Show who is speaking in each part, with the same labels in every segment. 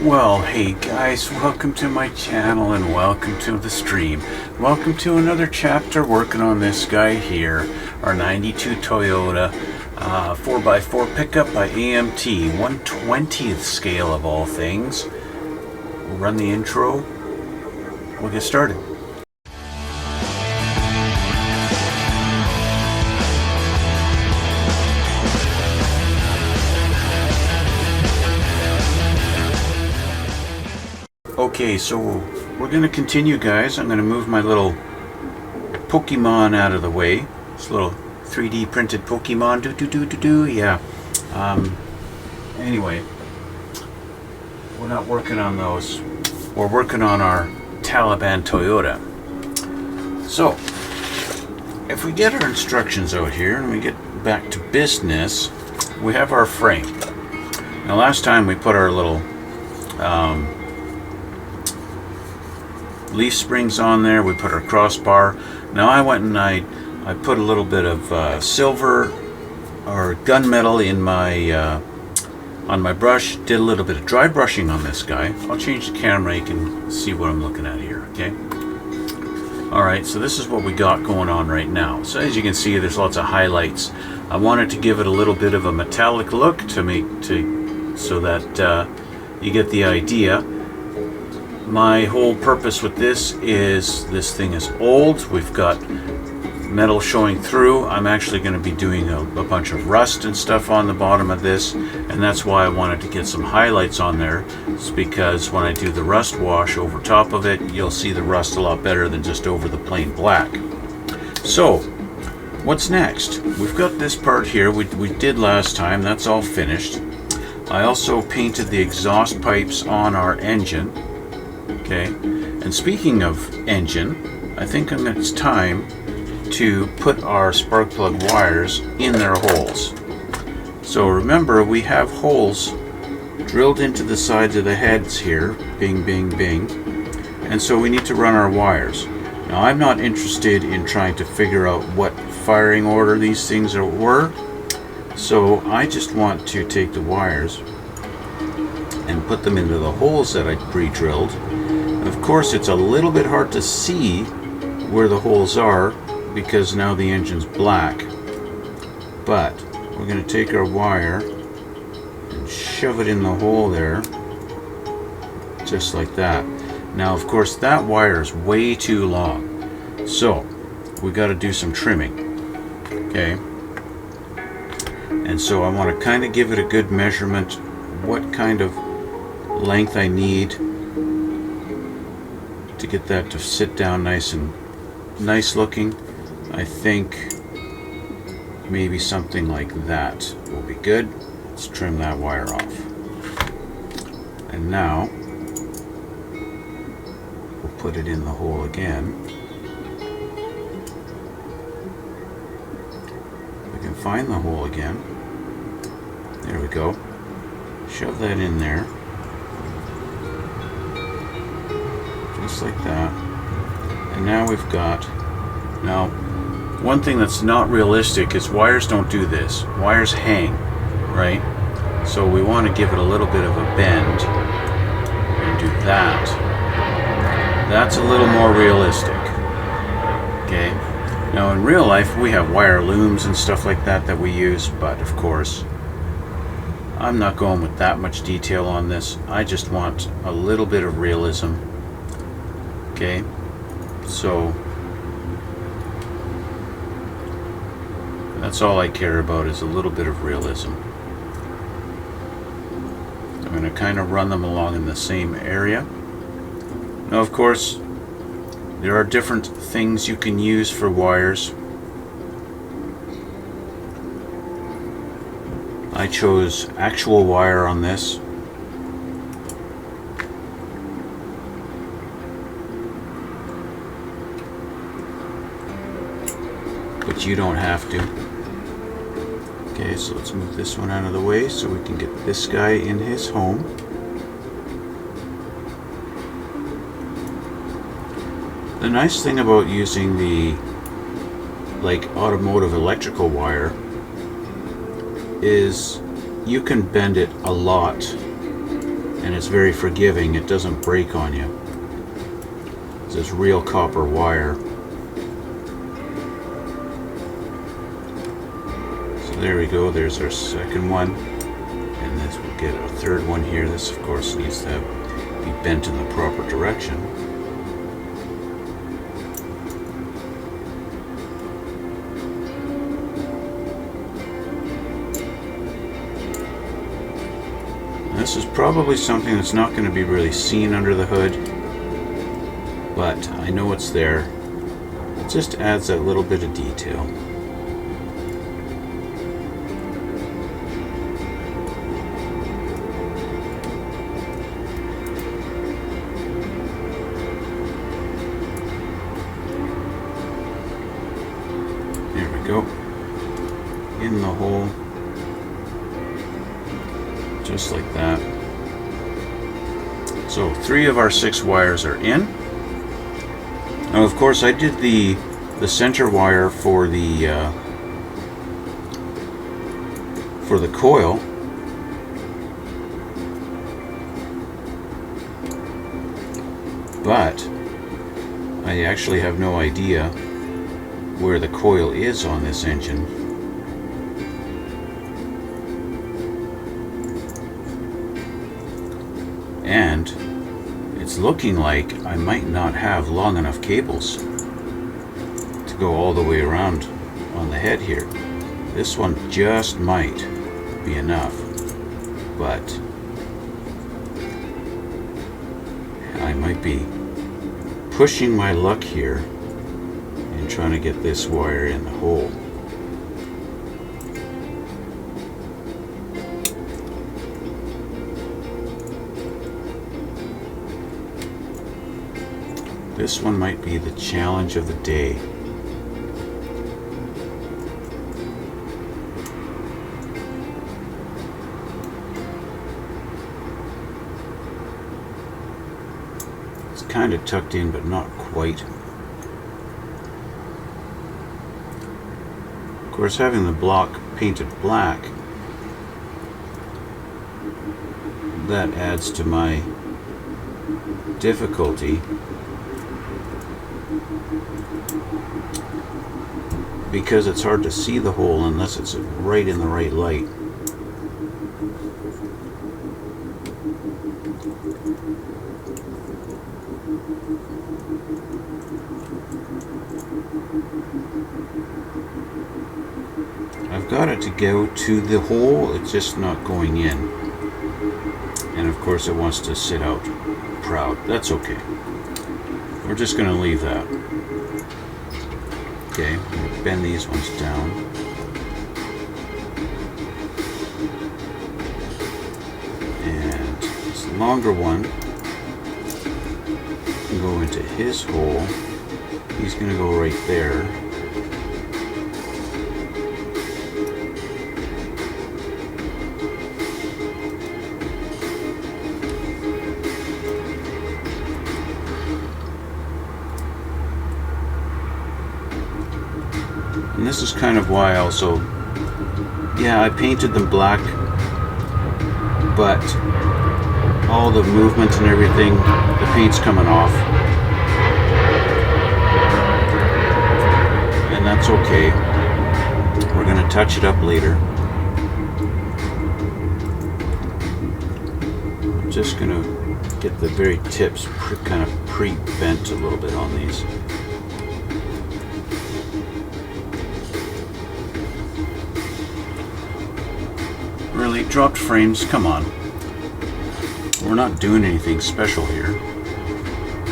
Speaker 1: Well, hey guys, welcome to my channel and welcome to the stream. Welcome to another chapter working on this guy here, our 92 Toyota 4x4 pickup by AMT, 1/20th scale of all things. We'll run the intro, we'll get started. Okay, so we're going to continue, guys. I'm going to move my little Pokemon out of the way. This little 3D printed Pokemon. Yeah. Anyway, we're not working on those. We're working on our Taliban Toyota. So, if we get our instructions out here and we get back to business, we have our frame. Now, last time we put our little leaf springs on there, we put our crossbar. Now I went and I put a little bit of silver or gunmetal in my on my brush, did a little bit of dry brushing on this guy. I'll change the camera, you can see what I'm looking at here, okay? Alright, so this is what we got going on right now. So as you can see, there's lots of highlights. I wanted to give it a little bit of a metallic look so that you get the idea. My whole purpose with this is, this thing is old, we've got metal showing through. I'm actually going to be doing a bunch of rust and stuff on the bottom of this, and that's why I wanted to get some highlights on there. It's because when I do the rust wash over top of it, you'll see the rust a lot better than just over the plain black. So, what's next? We've got this part here we did last time, that's all finished. I also painted the exhaust pipes on our engine. Okay, and speaking of engine, I think it's time to put our spark plug wires in their holes. So remember, we have holes drilled into the sides of the heads here, bing, bing, bing, and so we need to run our wires. Now, I'm not interested in trying to figure out what firing order these things were, so I just want to take the wires and put them into the holes that I pre-drilled. Of course, it's a little bit hard to see where the holes are because now the engine's black, but we're going to take our wire and shove it in the hole there, just like that. Now, of course, that wire is way too long, so we got to do some trimming. Okay, and so I want to kind of give it a good measurement, what kind of length I need to get that to sit down nice and nice looking. I think maybe something like that will be good. Let's trim that wire off. And now we'll put it in the hole again. We can find the hole again. There we go. Shove that in there. Just like that. And now we've got, now one thing that's not realistic is wires don't do this. Wires hang, right? So we want to give it a little bit of a bend and do that. That's a little more realistic. Okay. Now in real life we have wire looms and stuff like that we use, but of course I'm not going with that much detail on this. I just want a little bit of realism. Okay, so that's all I care about, is a little bit of realism. I'm going to kind of run them along in the same area. Now, of course, there are different things you can use for wires. I chose actual wire on this. But you don't have to. Okay, so let's move this one out of the way so we can get this guy in his home. The nice thing about using the automotive electrical wire is you can bend it a lot and it's very forgiving. It doesn't break on you. It's this real copper wire. So there we go. There's our second one, and this will get a third one here. This, of course, needs to be bent in the proper direction. This is probably something that's not going to be really seen under the hood, but I know it's there. It just adds that little bit of detail. There we go. In the hole. Just like that. So 3 of our 6 wires are in. Now, of course, I did the center wire for the coil. But I actually have no idea where the coil is on this engine. And it's looking like I might not have long enough cables to go all the way around on the head here. This one just might be enough, but I might be pushing my luck here and trying to get this wire in the hole. This one might be the challenge of the day. It's kind of tucked in, but not quite. Of course, having the block painted black, that adds to my difficulty, because it's hard to see the hole unless it's right in the right light. I've got it to go to the hole, it's just not going in. And of course it wants to sit out proud. That's okay. We're just going to leave that. Okay, I'm going to bend these ones down. And this longer one can go into his hole. He's going to go right there. And this is kind of why also, yeah, I painted them black, but all the movement and everything, the paint's coming off. And that's okay. We're going to touch it up later. I'm just going to get the very tips kind of pre-bent a little bit on these. Really, dropped frames, come on. We're not doing anything special here.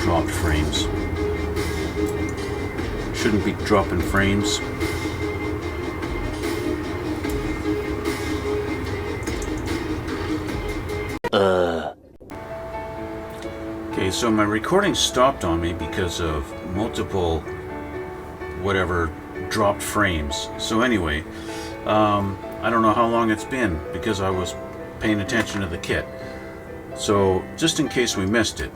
Speaker 1: Dropped frames. Shouldn't be dropping frames. Okay, so my recording stopped on me because of multiple whatever dropped frames. So anyway, I don't know how long it's been because I was paying attention to the kit. So just in case we missed it,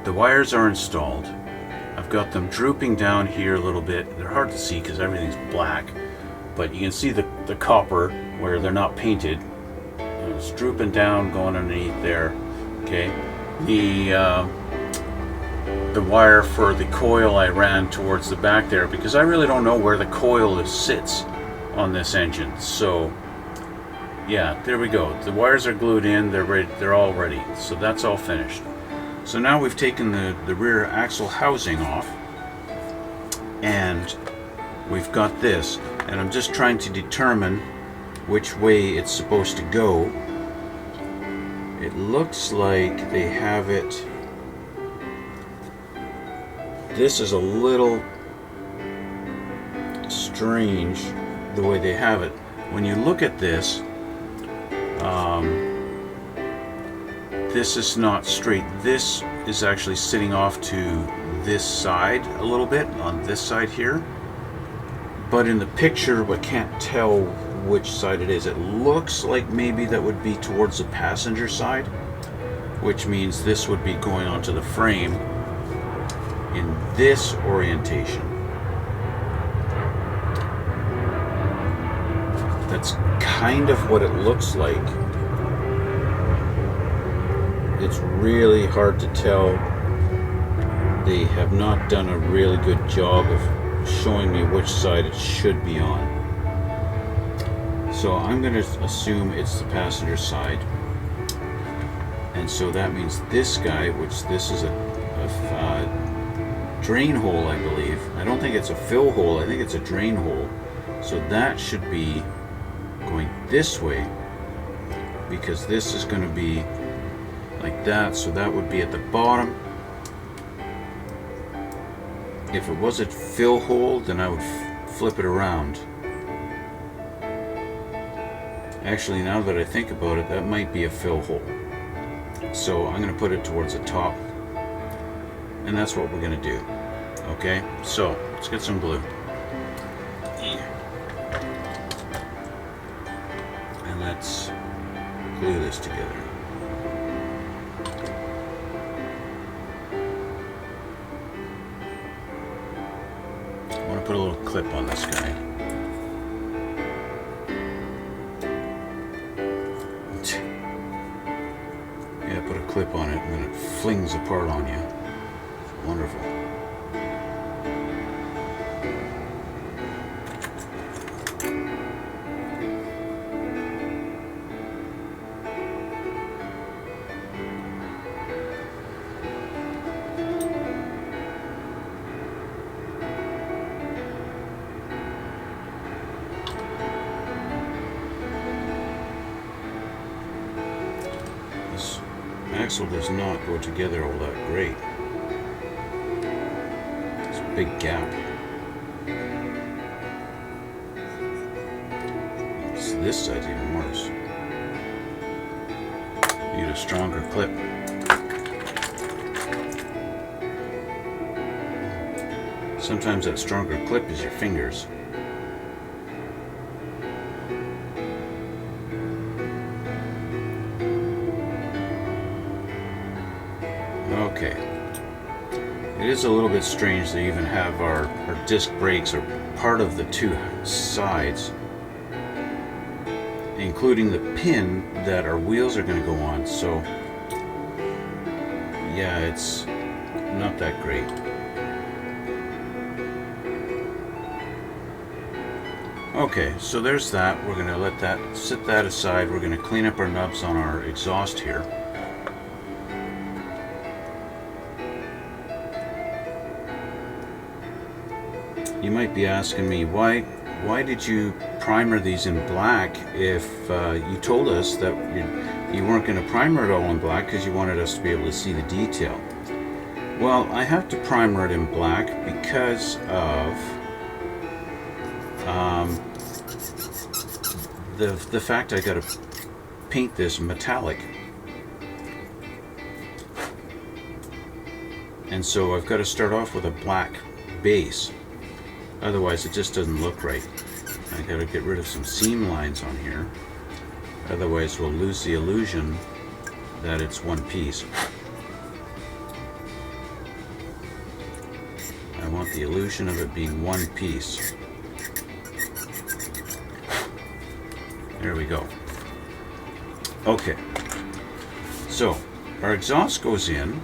Speaker 1: the wires are installed. I've got them drooping down here a little bit. They're hard to see because everything's black, but you can see the copper where they're not painted. It's drooping down, going underneath there. Okay, the wire for the coil I ran towards the back there because I really don't know where the coil sits on this engine. So yeah, there we go. The wires are glued in, they're ready, they're all ready. So that's all finished. So now we've taken the rear axle housing off and we've got this, and I'm just trying to determine which way it's supposed to go. It looks like they have it. This is a little strange the way they have it. When you look at this, this is not straight. This is actually sitting off to this side a little bit, on this side here. But in the picture, I can't tell which side it is. It looks like maybe that would be towards the passenger side, which means this would be going onto the frame in this orientation. That's kind of what it looks like. It's really hard to tell. They have not done a really good job of showing me which side it should be on. So I'm going to assume it's the passenger side. And so that means this guy, which this is a drain hole, I believe. I don't think it's a fill hole, I think it's a drain hole. So that should be going this way, because this is going to be like that, so that would be at the bottom. If it was a fill hole, then I would flip it around. Actually, now that I think about it, that might be a fill hole. So I'm going to put it towards the top, and that's what we're going to do. Okay, so let's get some glue. And let's glue this together. I want to put a little clip on this guy. Yeah, put a clip on it and then it flings apart on you. It's wonderful. Axle does not go together all that great. It's a big gap. So this side's even worse. Need a stronger clip. Sometimes that stronger clip is your fingers. Okay. It is a little bit strange they even have our disc brakes are part of the two sides, including the pin that our wheels are going to go on. So yeah, it's not that great. Okay, so there's that. We're going to let that sit that aside. We're going to clean up our nubs on our exhaust here. You might be asking me, why did you primer these in black if you told us that you weren't going to primer it all in black because you wanted us to be able to see the detail? Well, I have to primer it in black because of the fact I got to paint this metallic. And so I've got to start off with a black base. Otherwise it just doesn't look right. I gotta get rid of some seam lines on here. Otherwise we'll lose the illusion that it's one piece. I want the illusion of it being one piece. There we go. Okay. So our exhaust goes in.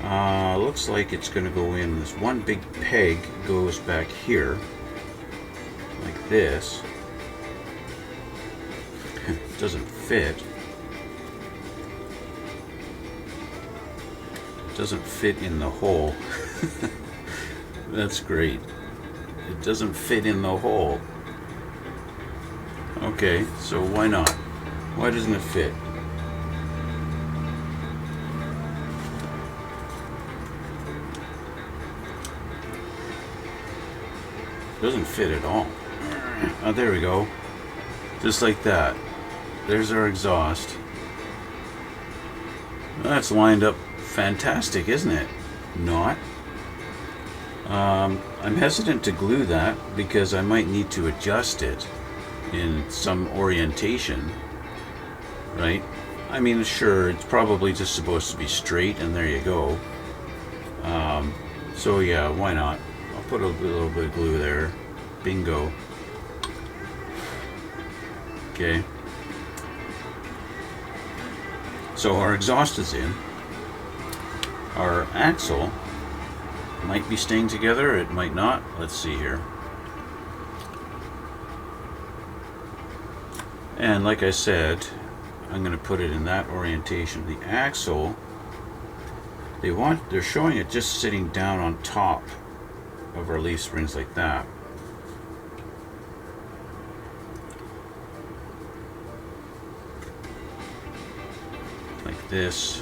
Speaker 1: Looks like it's going to go in. This one big peg goes back here, like this. It doesn't fit. It doesn't fit in the hole. That's great. It doesn't fit in the hole. Okay, so why not? Why doesn't it fit? Doesn't fit at all. Oh, there we go. Just like that. There's our exhaust. That's lined up fantastic, isn't it? Not. I'm hesitant to glue that because I might need to adjust it in some orientation, right? I mean, sure, it's probably just supposed to be straight, and there you go. So yeah, why not? I'll put a little bit of glue there. Bingo. Okay. So our exhaust is in. Our axle might be staying together, it might not. Let's see here. And like I said, I'm going to put it in that orientation. The axle, they're showing it just sitting down on top of our leaf springs like that. Like this.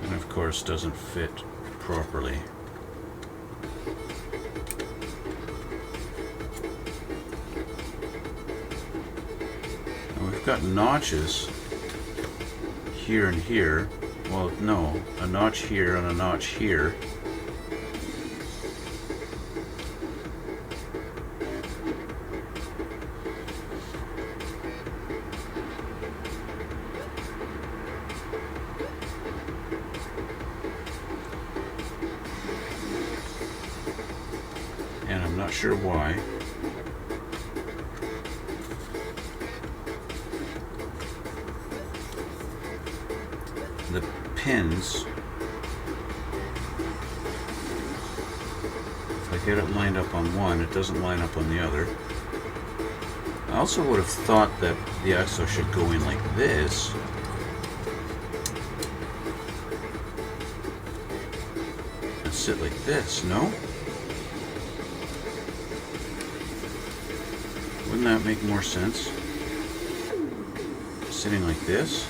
Speaker 1: And of course doesn't fit properly. And we've got notches here and here. Well, no, a notch here and a notch here. And I'm not sure why. The pins, if I get it lined up on one, it doesn't line up on the other. I also would have thought that the axle should go in like this. And sit like this, no? Wouldn't that make more sense? Sitting like this?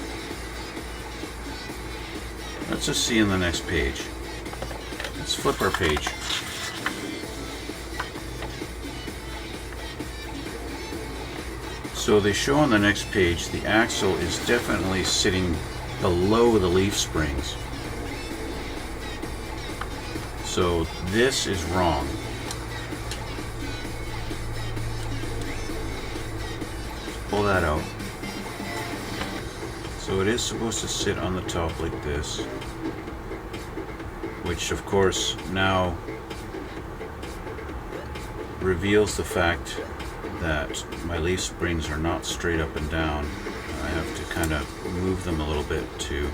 Speaker 1: Let's just see in the next page. Let's flip our page. So they show on the next page the axle is definitely sitting below the leaf springs. So this is wrong. Pull that out. So it is supposed to sit on the top like this, which of course now reveals the fact that my leaf springs are not straight up and down. I have to kind of move them a little bit to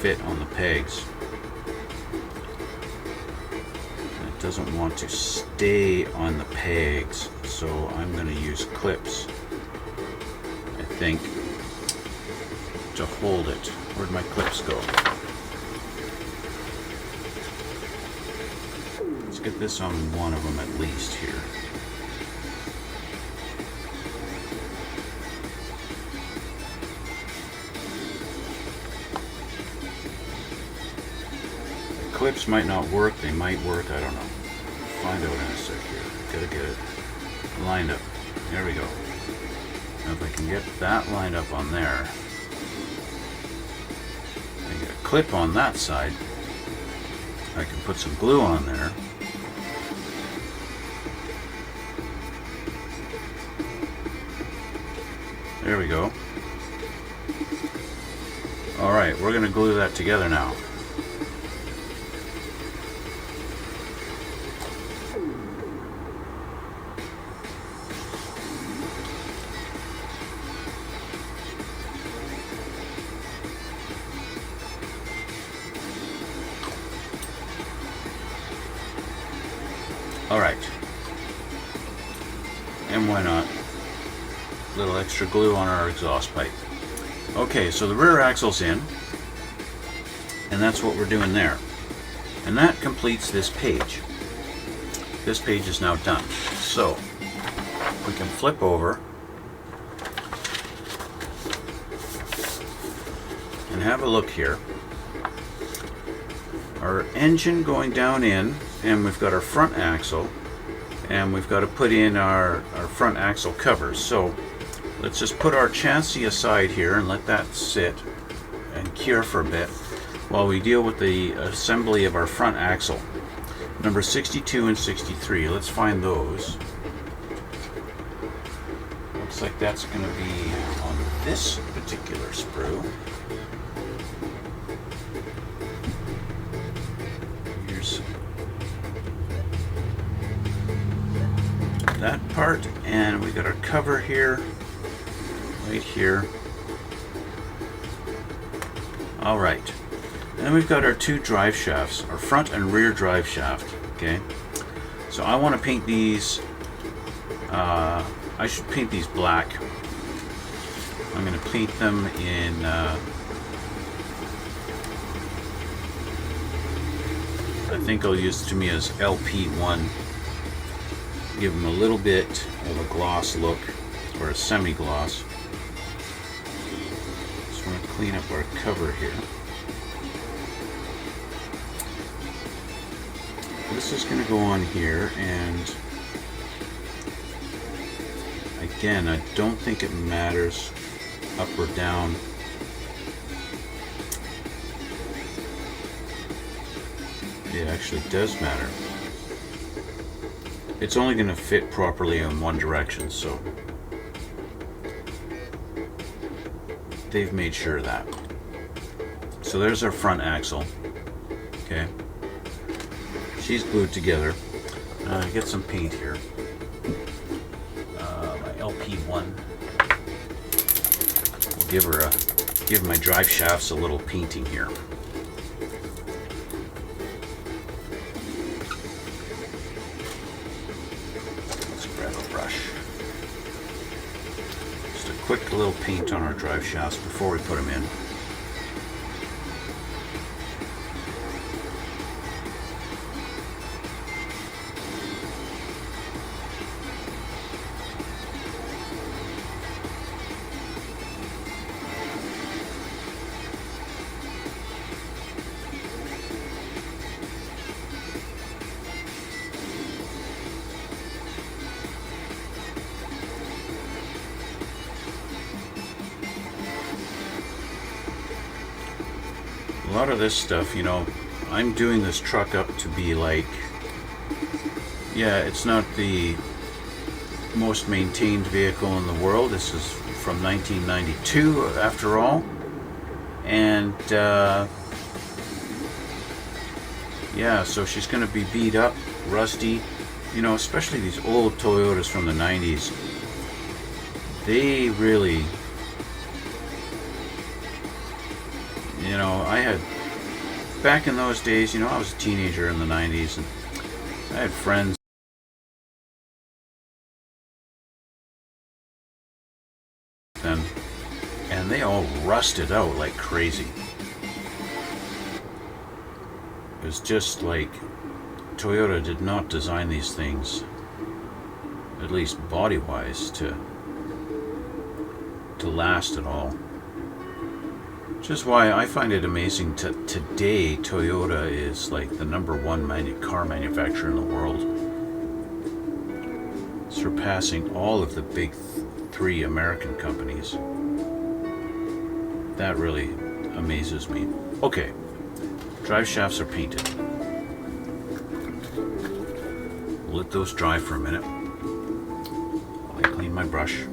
Speaker 1: fit on the pegs. And it doesn't want to stay on the pegs, so I'm going to use clips, I think, to hold it. Where'd my clips go? Let's get this on one of them at least here. The clips might not work, they might work, I don't know. Find out in a sec here. Gotta get it lined up. There we go. Now if I can get that lined up on there, and get a clip on that side, I can put some glue on there. There we go. Alright, we're going to glue that together now. Alright. And why not? A little extra glue on our exhaust pipe. Okay, so the rear axle's in. And that's what we're doing there. And that completes this page. This page is now done. So, we can flip over and have a look here. Our engine going down in, and we've got our front axle, and we've got to put in our front axle covers. So let's just put our chassis aside here and let that sit and cure for a bit while we deal with the assembly of our front axle. Number 62 and 63, let's find those. Looks like that's going to be on this particular sprue. Here's that part, and we got our cover here, right here. All right. Then we've got our two drive shafts, our front and rear drive shaft. Okay, so I want to paint these. I should paint these black. I'm going to paint them in. I think I'll use Tamiya's LP1. Give them a little bit of a gloss look, or a semi-gloss. Just want to clean up our cover here. This is going to go on here, and again, I don't think it matters up or down. It actually does matter. It's only going to fit properly in one direction, so they've made sure of that. So there's our front axle. Okay. She's glued together. Get some paint here. My LP1. We'll give my drive shafts a little painting here. Let's grab a brush. Just a quick little paint on our drive shafts before we put them in. A lot of this stuff, you know, I'm doing this truck up to be like, yeah, it's not the most maintained vehicle in the world. This is from 1992 after all. And yeah, so she's going to be beat up, rusty, you know, especially these old Toyotas from the 90s. They really, you know, I had, back in those days, you know, I was a teenager in the 90s, and I had friends then, and they all rusted out like crazy. It was just like Toyota did not design these things, at least body-wise, to last at all. Which is why I find it amazing today Toyota is like the #1 car manufacturer in the world, surpassing all of the big three American companies. That really amazes me. Okay, drive shafts are painted. We'll let those dry for a minute while I clean my brush.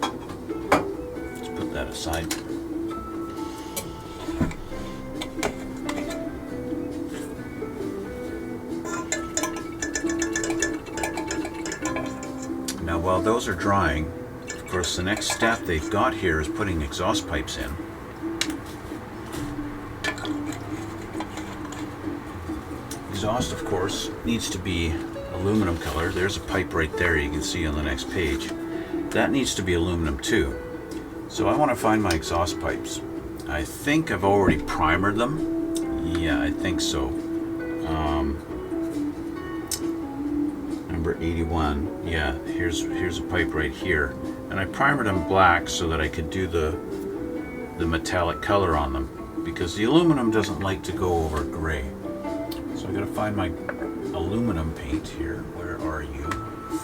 Speaker 1: Let's put that aside. Now while those are drying, of course the next step they've got here is putting exhaust pipes in. These exhaust, of course, needs to be aluminum color. There's a pipe right there you can see on the next page. That needs to be aluminum too. So I want to find my exhaust pipes. I think I've already primered them. Yeah, I think so. Number 81. Yeah, here's a pipe right here. And I primered them black so that I could do the metallic color on them, because the aluminum doesn't like to go over gray. So I gotta find my aluminum paint here. Where are you?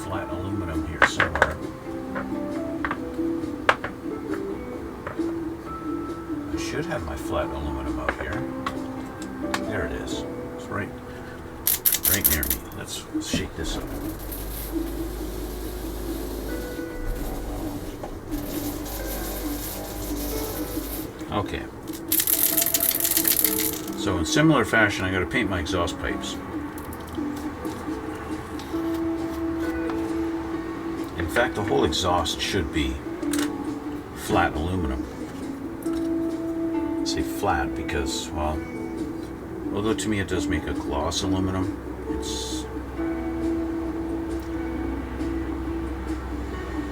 Speaker 1: Flat aluminum here somewhere. I should have my flat aluminum out here. There it is. It's right near me. Let's shake this up. Okay. So in similar fashion, I got to paint my exhaust pipes. In fact, the whole exhaust should be flat aluminum. I say flat because, well, although to me it does make a gloss aluminum,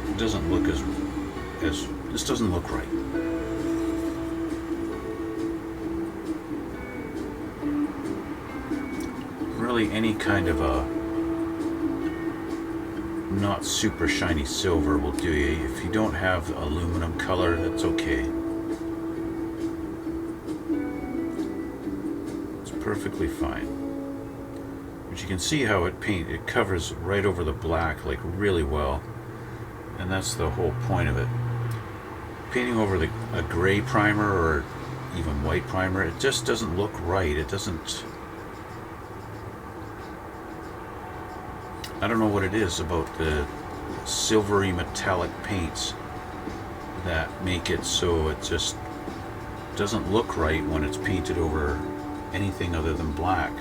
Speaker 1: it doesn't look as this doesn't look right. Really, any kind of a not super shiny silver will do you. If you don't have aluminum color, that's okay. It's perfectly fine. But you can see how it covers right over the black, like, really well. And that's the whole point of it. Painting over a gray primer or even white primer, it just doesn't look right. It doesn't. I don't know what it is about the silvery metallic paints that make it so it just doesn't look right when it's painted over anything other than black.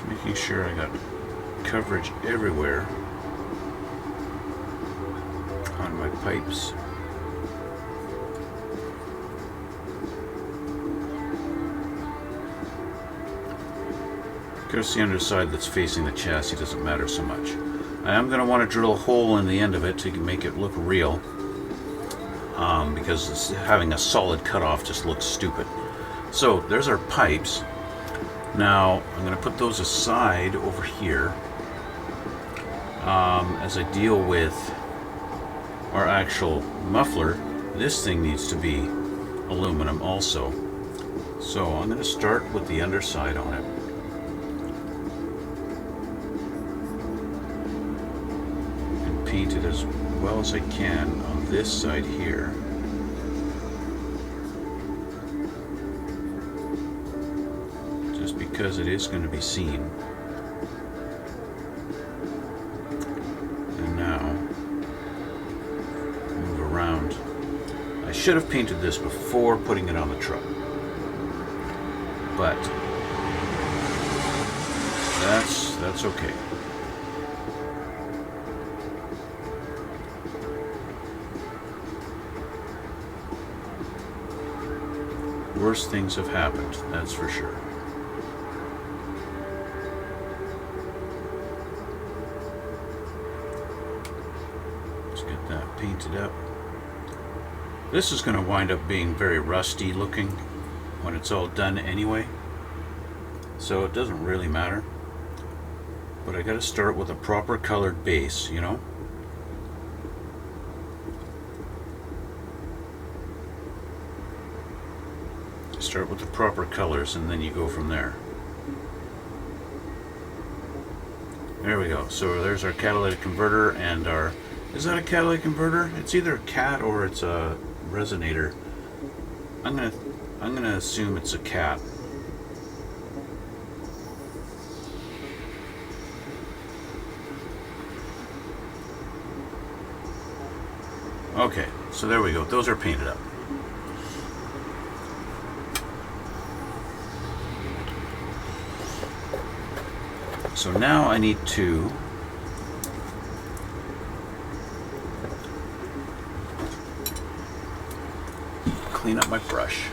Speaker 1: Making sure I got coverage everywhere on my pipes. Of course, the underside that's facing the chassis doesn't matter so much. I am going to want to drill a hole in the end of it to make it look real, because having a solid cutoff just looks stupid. So there's our pipes. Now, I'm going to put those aside over here as I deal with our actual muffler. This thing needs to be aluminum also. So I'm going to start with the underside on it. And paint it as well as I can on this side here. Because it is going to be seen. And now, move around. I should have painted this before putting it on the truck, but that's okay. Worse things have happened, that's for sure. Painted up. This is going to wind up being very rusty looking when it's all done anyway, so it doesn't really matter. But I got to start with a proper colored base, you know. Start with the proper colors and then you go from there. There we go. So there's our catalytic converter and our... Is that a catalytic converter? It's either a cat or it's a resonator. I'm gonna assume it's a cat. Okay, so there we go. Those are painted up. So now I need to clean up my brush.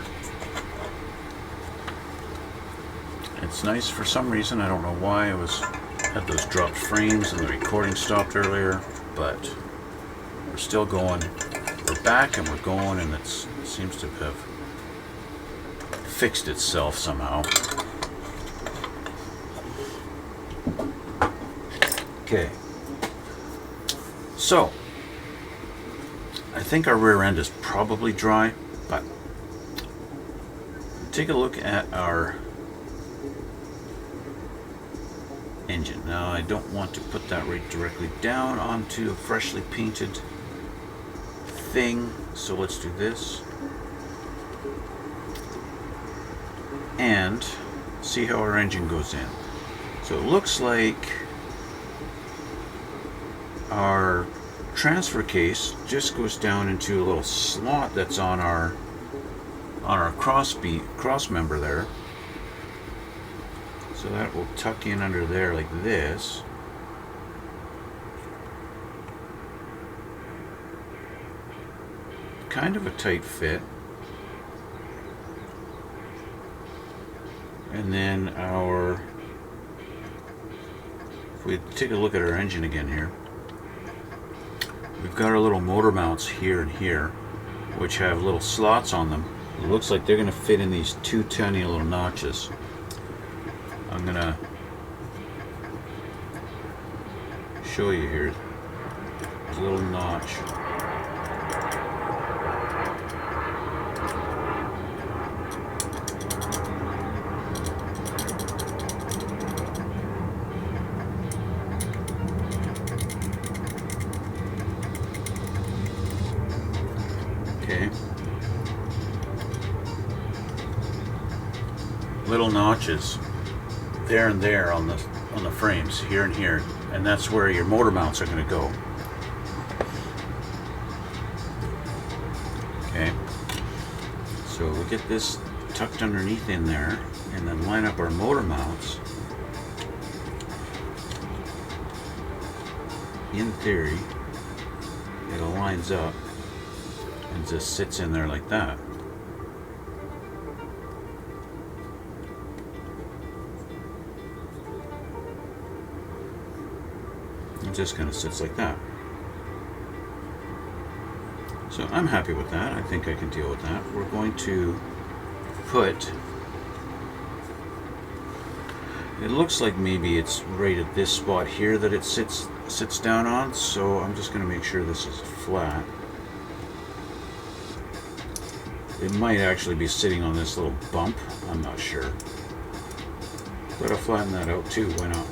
Speaker 1: It's nice for some reason, I don't know why, had those dropped frames and the recording stopped earlier, but we're still going. We're back and we're going, and it seems to have fixed itself somehow. Okay, so I think our rear end is probably dry, but take a look at our engine. Now I don't want to put that right directly down onto a freshly painted thing, so let's do this and see how our engine goes in. So it looks like our transfer case just goes down into a little slot that's on our cross member there. So that will tuck in under there like this. Kind of a tight fit. And then if we take a look at our engine again here, we've got our little motor mounts here and here, which have little slots on them. It looks like they're going to fit in these two tiny little notches. I'm going to show you here. There's a little notch. Okay. Little notches there and there on the frames, here and here, and that's where your motor mounts are going to go. Okay, so we get this tucked underneath in there, and then line up our motor mounts. In theory, it aligns up and just sits in there like that. Just kind of sits like that. So I'm happy with that. I think I can deal with that. We're going to put, it looks like maybe it's right at this spot here that it sits down on, so I'm just going to make sure this is flat. It might actually be sitting on this little bump, I'm not sure, but I'll flatten that out too, why not?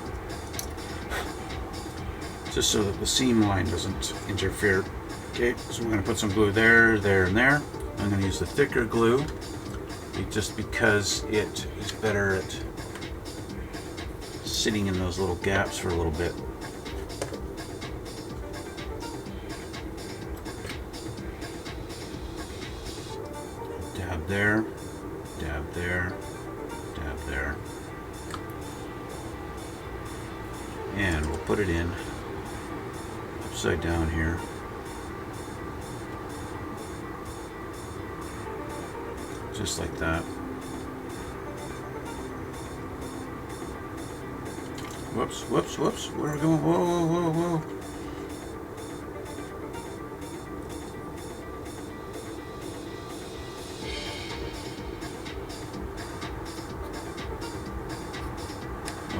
Speaker 1: Just so that the seam line doesn't interfere. Okay, so we're going to put some glue there, there, and there. I'm going to use the thicker glue just because it is better at sitting in those little gaps for a little bit. Dab there, dab there, dab there. And we'll put it in upside down here. Just like that. Whoops, whoops, whoops. Where are we going? Whoa, whoa, whoa, whoa.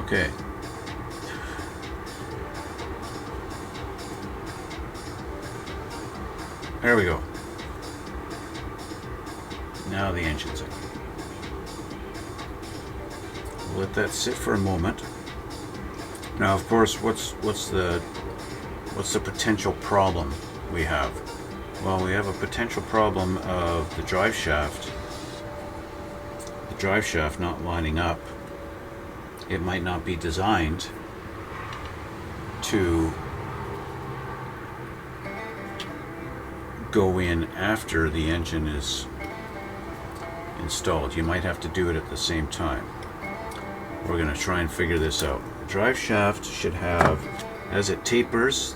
Speaker 1: Okay. There we go. Now the engine's in. We'll let that sit for a moment. Now, of course, what's the potential problem we have? Well, we have a potential problem of the drive shaft. The drive shaft not lining up. It might not be designed to go in after the engine is installed. You might have to do it at the same time. We're going to try and figure this out. drive shaft should have, as it tapers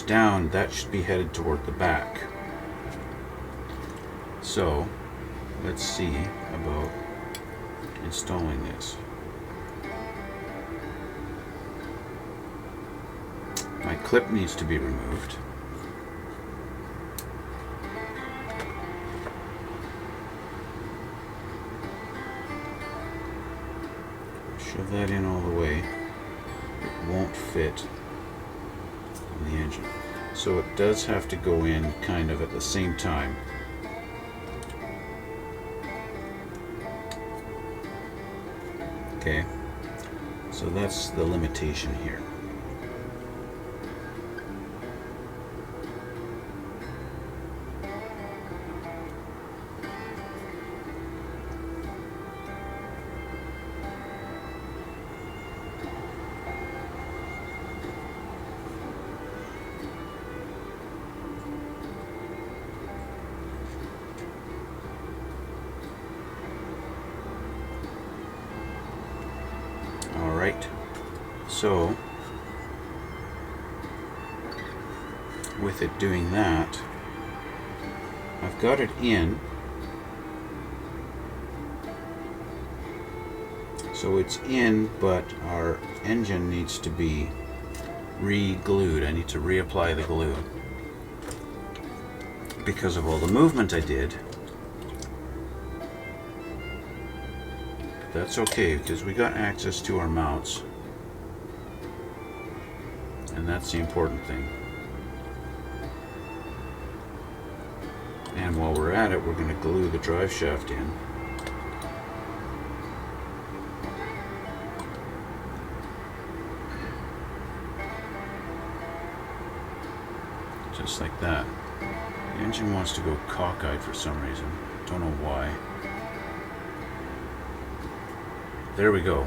Speaker 1: down, that should be headed toward the back. So let's see about installing this. My clip needs to be removed. Shove that in all the way. It won't fit on the engine. So it does have to go in kind of at the same time. Okay, so that's the limitation here. Alright, so with it doing that, I've got it in, so it's in, but our engine needs to be re-glued. I need to reapply the glue because of all the movement I did. That's okay, because we got access to our mounts, and that's the important thing. And while we're at it, we're going to glue the drive shaft in. Just like that. The engine wants to go cockeyed for some reason. Don't know why. There we go.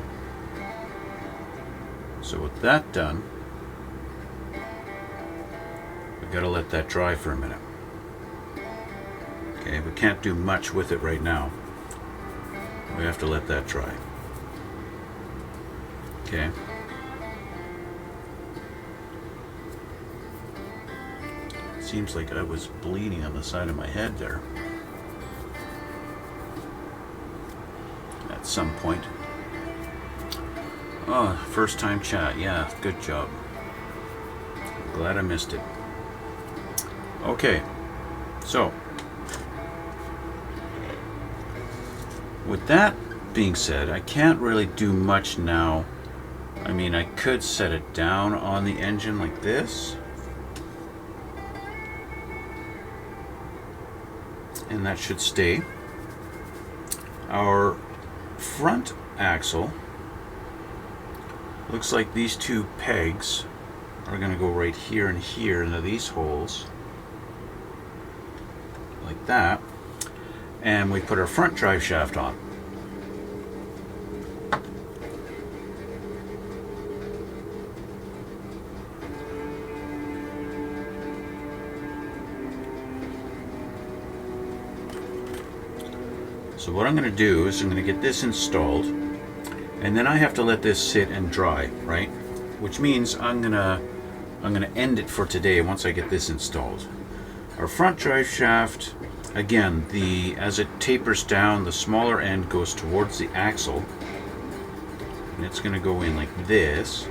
Speaker 1: So with that done, we gotta let that dry for a minute. Okay, we can't do much with it right now. We have to let that dry. Okay. Seems like I was bleeding on the side of my head there at some point. Oh, first time chat. Yeah, good job. I'm glad I missed it. Okay, so with that being said, I can't really do much now. I mean, I could set it down on the engine like this, and that should stay. Our front axle, looks like these two pegs are going to go right here and here into these holes, like that, and we put our front drive shaft on. So what I'm going to do is I'm going to get this installed, and then I have to let this sit and dry, right? Which means I'm gonna end it for today once I get this installed. Our front drive shaft, again, as it tapers down, the smaller end goes towards the axle, and it's gonna go in like this.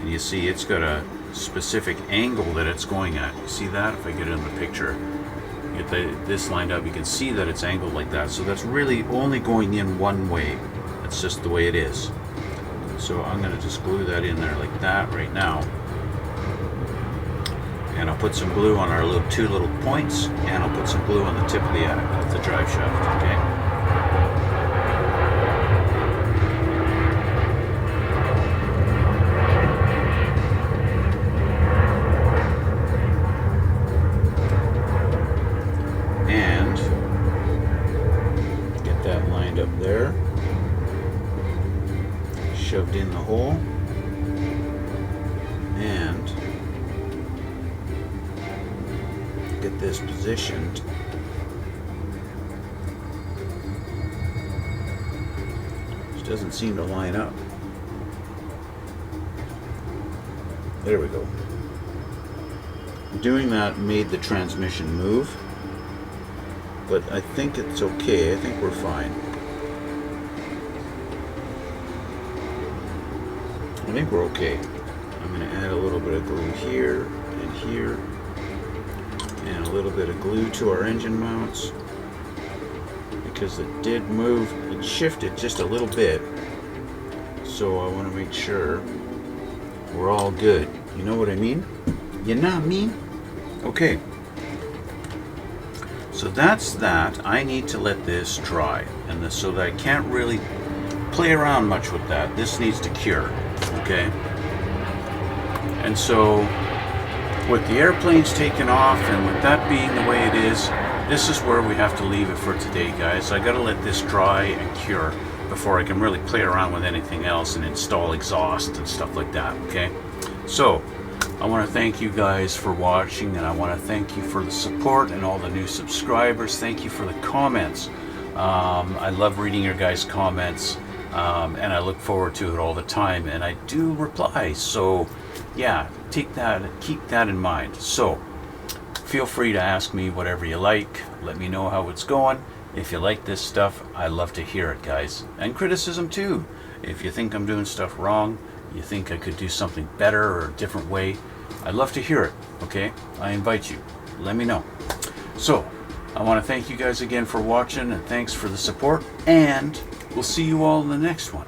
Speaker 1: And you see it's got a specific angle that it's going at. You see that? If I get it in the picture, get this lined up, you can see that it's angled like that. So that's really only going in one way. It's just the way it is. So I'm going to just glue that in there like that right now. And I'll put some glue on our two little points, and I'll put some glue on the tip of the drive shaft, okay? And get that lined up there. Shoved in the hole, and get this positioned. Which doesn't seem to line up. There we go. Doing that made the transmission move, but I think it's okay. I think we're fine. I think we're okay. I'm going to add a little bit of glue here and here, and a little bit of glue to our engine mounts, because it did move, it shifted just a little bit, so I want to make sure we're all good. You know what I mean? You know what I mean? Okay. So that's that. I need to let this dry, and so that I can't really play around much with that. This needs to cure. Okay. And so with the airplanes taken off, and with that being the way it is, this is where we have to leave it for today, guys. I gotta let this dry and cure before I can really play around with anything else and install exhaust and stuff like that. Okay. So I want to thank you guys for watching, and I want to thank you for the support and all the new subscribers. Thank you for the comments. I love reading your guys' comments, and I look forward to it all the time, and I do reply. So yeah, keep that in mind. So feel free to ask me whatever you like. Let me know how it's going. If you like this stuff, I love to hear it, guys. And criticism too. If you think I'm doing stuff wrong, you think I could do something better or a different way, I'd love to hear it. Okay, I invite you. Let me know. So I want to thank you guys again for watching, and thanks for the support, and we'll see you all in the next one.